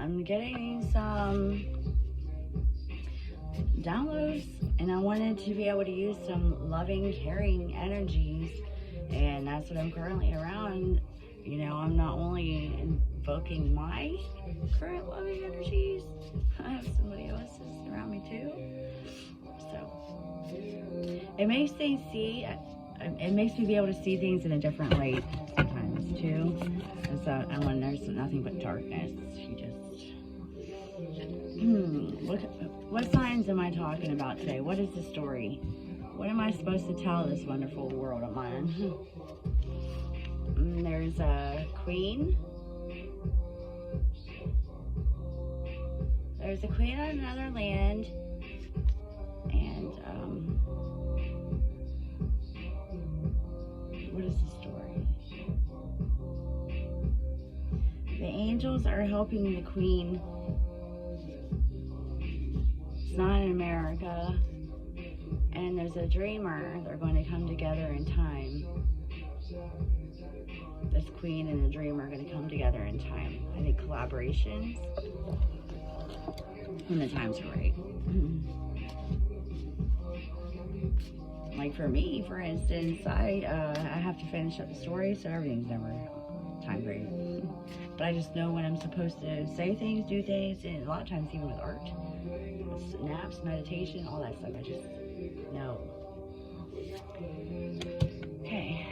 I'm getting some downloads, and I wanted to be able to use some loving, caring energies, and that's what I'm currently around. You know, I'm not only invoking my current loving energies, I have somebody else's around me too. So it makes me be able to see things in a different light sometimes too. And when there's nothing but darkness, you just what signs am I talking about today? What is the story? What am I supposed to tell this wonderful world of mine? There's a queen. There's a queen on another land, and what is the story? The angels are helping the queen. It's not in America, and there's a dreamer. They're going to come together in time. This queen and the dreamer are going to come together in time. I think collaborations when the times are right. Like for me, for instance, I have to finish up the story, so everything's never time great. But I just know when I'm supposed to say things, do things, and a lot of times even with art, with naps, meditation, all that stuff, I just know. Okay.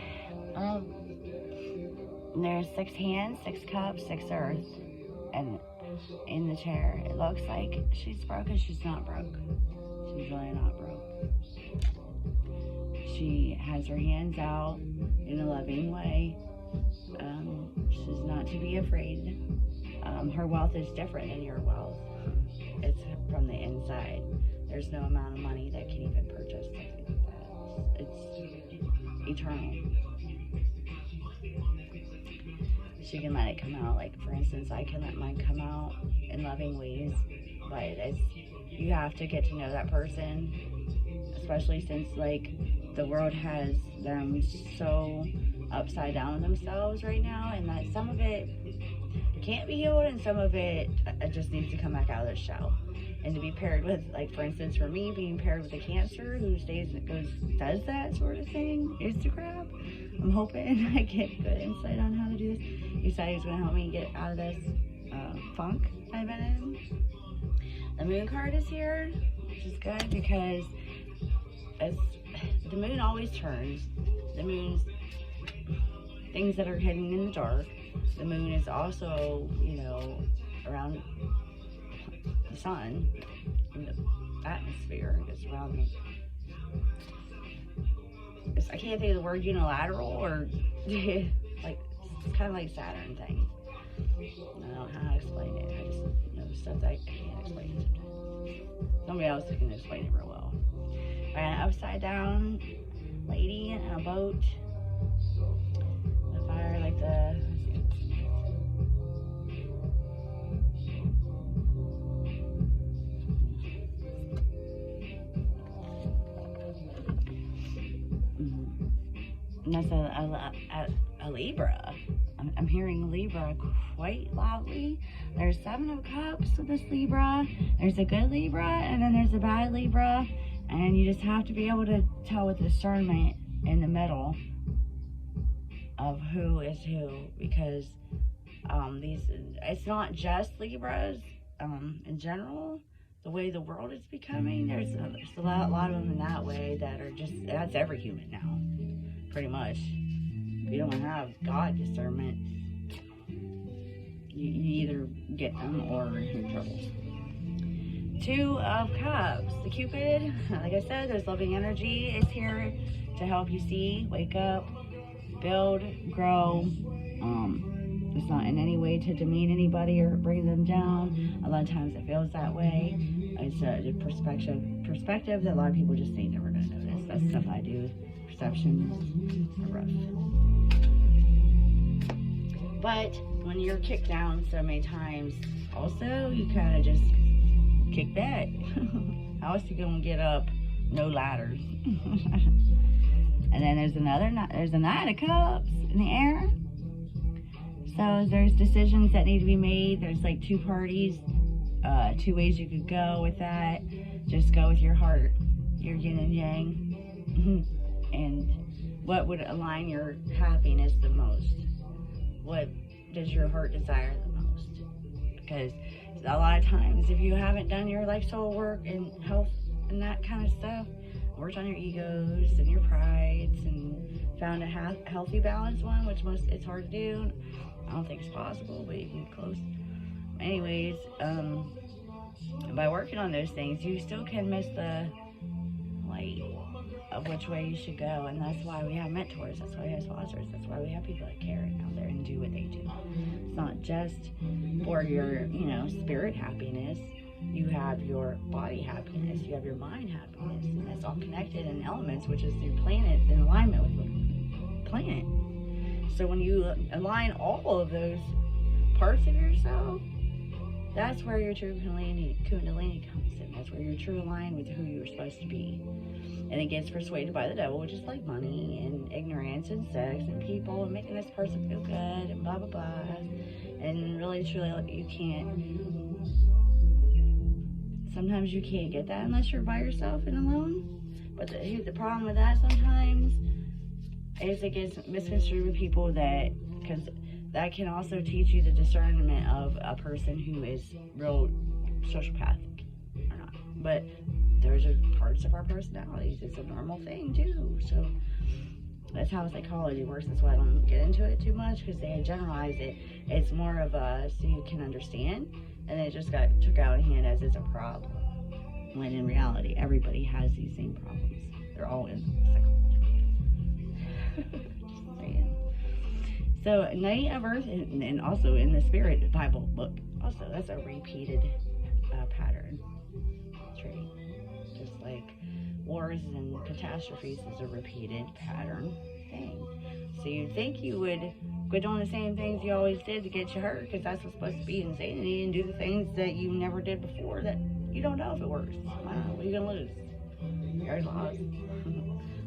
There's 6 hands, 6 cups, 6 earth, and in the chair. It looks like she's broken. She's not broke. She's really not broke. She has her hands out in a loving way. She's not to be afraid. Her wealth is different than your wealth. It's from the inside. There's no amount of money that can even purchase something like that. It's eternal. She can let it come out. Like, for instance, I can let mine come out in loving ways, but you have to get to know that person, especially since, like, the world has them so upside down in themselves right now, and that some of it can't be healed, and some of it just needs to come back out of the shell. And to be paired with, like, for instance, for me, being paired with a Cancer who does that sort of thing is the crap. I'm hoping I get good insight on how to do this. He said he was going to help me get out of this funk I've been in. The moon card is here, which is good because the moon always turns. The moon's things that are hidden in the dark. The moon is also, you know, around the sun, in the atmosphere. It's around me. I can't think of the word unilateral, or like, it's kind of like Saturn thing. I don't know how to explain it. I just know stuff that I can't explain sometimes. Somebody else can explain it real well. An upside down lady in a boat. The fire, like the. And that's a Libra. I'm hearing Libra quite loudly. There's 7 of Cups with this Libra. There's a good Libra, and then there's a bad Libra. And you just have to be able to tell with discernment in the middle of who is who, because it's not just Libras. In general, the way the world is becoming, there's a lot of them in that way that are just, that's every human now, pretty much. If you don't have God discernment, you either get them or you're in trouble. 2 of Cups, the Cupid. Like I said, there's loving energy is here to help you see, wake up, build, grow. It's not in any way to demean anybody or bring them down. A lot of times it feels that way. It's a perspective that a lot of people just ain't never gonna notice. That's stuff I do. Perceptions are rough. But when you're kicked down so many times, also, you kind of just kick back. How else you gonna get up? No ladders. And then there's a 9 of Cups in the air. So there's decisions that need to be made. There's like two parties, two ways you could go with that. Just go with your heart, your yin and yang, and what would align your happiness the most. What does your heart desire the most? Because a lot of times, if you haven't done your life soul work and health and that kind of stuff, worked on your egos and your prides and found a healthy balanced one, which it's hard to do. I don't think it's possible, but you can get close. Anyways, by working on those things, you still can miss the light of which way you should go, and that's why we have mentors, that's why we have sponsors, that's why we have people that care out there and do what they do. It's not just for your, spirit happiness. You have your body happiness, you have your mind happiness, and that's all connected in elements, which is your planet in alignment with the planet. So when you align all of those parts of yourself, that's where your true Kundalini comes in. That's where you're true aligned with who you're supposed to be. And it gets persuaded by the devil, which is like money and ignorance and sex and people and making this person feel good and blah, blah, blah. And really, truly, you can't. Sometimes you can't get that unless you're by yourself and alone. But the problem with that sometimes is it gets misconstrued with people because that can also teach you the discernment of a person who is real sociopathic or not. But there's parts of our personalities. It's a normal thing too. So that's how psychology works. That's why I don't get into it too much, because they generalize it. It's more of so you can understand, and it just got took out of hand as it's a problem. When in reality, everybody has these same problems. They're all in psychology. Just saying. So, Night of Earth, and also in the Spirit Bible book, also that's a repeated pattern tree. Just like wars and catastrophes is a repeated pattern thing. So you'd think you would quit doing the same things you always did to get you hurt, because that's what's supposed to be insanity, and do the things that you never did before that you don't know if it works. What are you gonna lose? You already lost.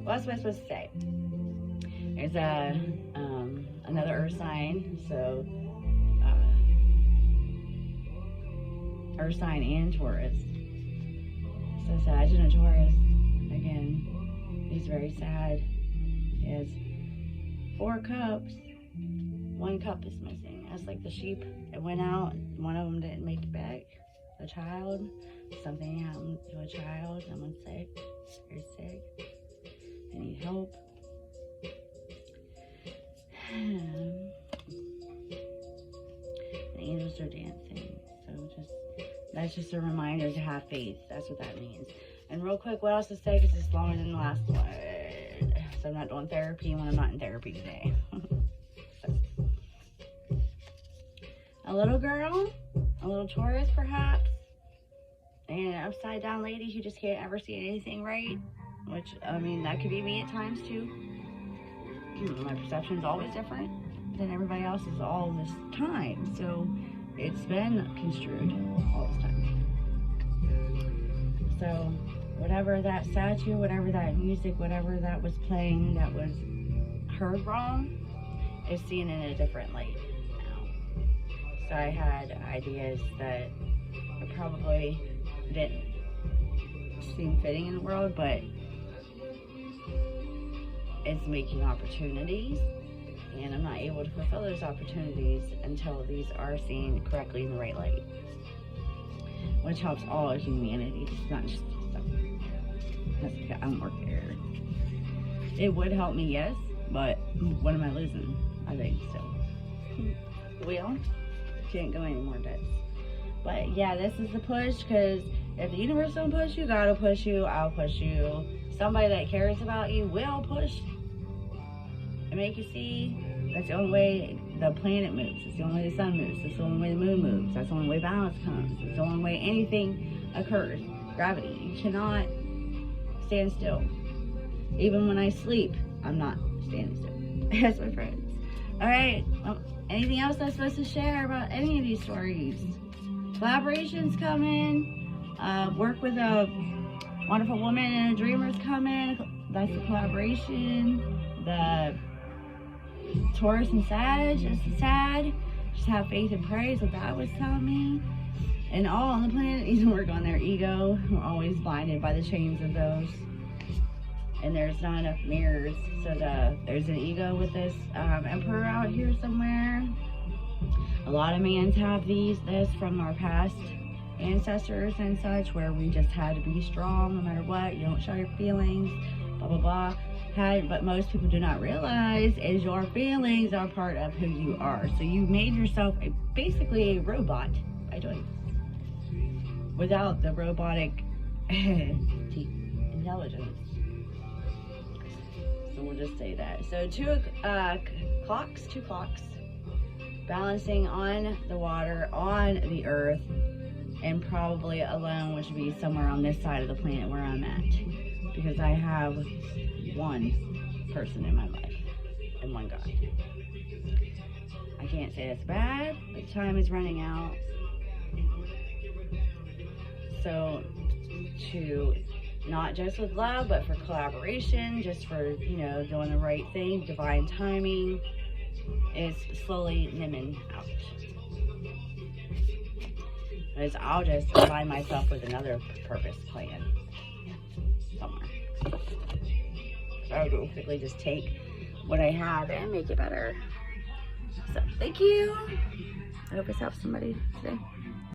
What else am I supposed to say? There's another earth sign, so earth sign and Taurus. So Sagittarius and Taurus, again, he's very sad. He has 4 cups. 1 cup is missing. That's like the sheep that went out. One of them didn't make it back. A child. Something happened to a child. Someone's sick. They're sick. They need help. The angels are dancing. So that's just a reminder to have faith. That's what that means. And real quick, what else to say, because it's longer than the last one. So I'm not doing therapy when I'm not in therapy today. A little girl, a little Taurus perhaps, and an upside down lady who just can't ever see anything right, which, I mean, that could be me at times too. My perception's always different than everybody else's all this time, so it's been construed all this time. So whatever that statue, whatever that music, whatever that was playing that was heard wrong, is seen in a different light now. So I had ideas that probably didn't seem fitting in the world, but it's making opportunities, and I'm not able to fulfill those opportunities until these are seen correctly in the right light, which helps all of humanity. It's not just stuff. I don't work there. It would help me, yes, but what am I losing? I think so. Well, can't go any more debts. But yeah, this is the push, because if the universe don't push you, God will push you, I'll push you. Somebody that cares about you will push and make you see. That's the only way the planet moves. It's the only way the sun moves. It's the only way the moon moves. That's the only way balance comes. It's the only way anything occurs. Gravity. You cannot stand still. Even when I sleep, I'm not standing still. That's my friends. Alright. Anything else I'm supposed to share about any of these stories? Collaborations coming. Work with a wonderful woman and a dreamer's coming. That's the collaboration. Taurus and Sag, it's sad. Just have faith and pray, so that was telling me. And all on the planet needs to work on their ego. We're always blinded by the chains of those. And there's not enough mirrors. So there's an ego with this emperor out here somewhere. A lot of mans have this from our past ancestors and such, where we just had to be strong no matter what. You don't show your feelings, blah, blah, blah. But most people do not realize is your feelings are part of who you are. So you made yourself basically a robot by doing this, without the robotic intelligence. So we'll just say that. So two clocks, balancing on the water, on the earth, and probably alone, which would be somewhere on this side of the planet where I'm at, because I have one person in my life and one God. I can't say that's bad, but time is running out. So to not just with love, but for collaboration, just for, you know, doing the right thing, divine timing is slowly nimming out. Because I'll just align myself with another purpose plan somewhere. So I would basically just take what I have and make it better. So thank you. I hope this helps somebody today.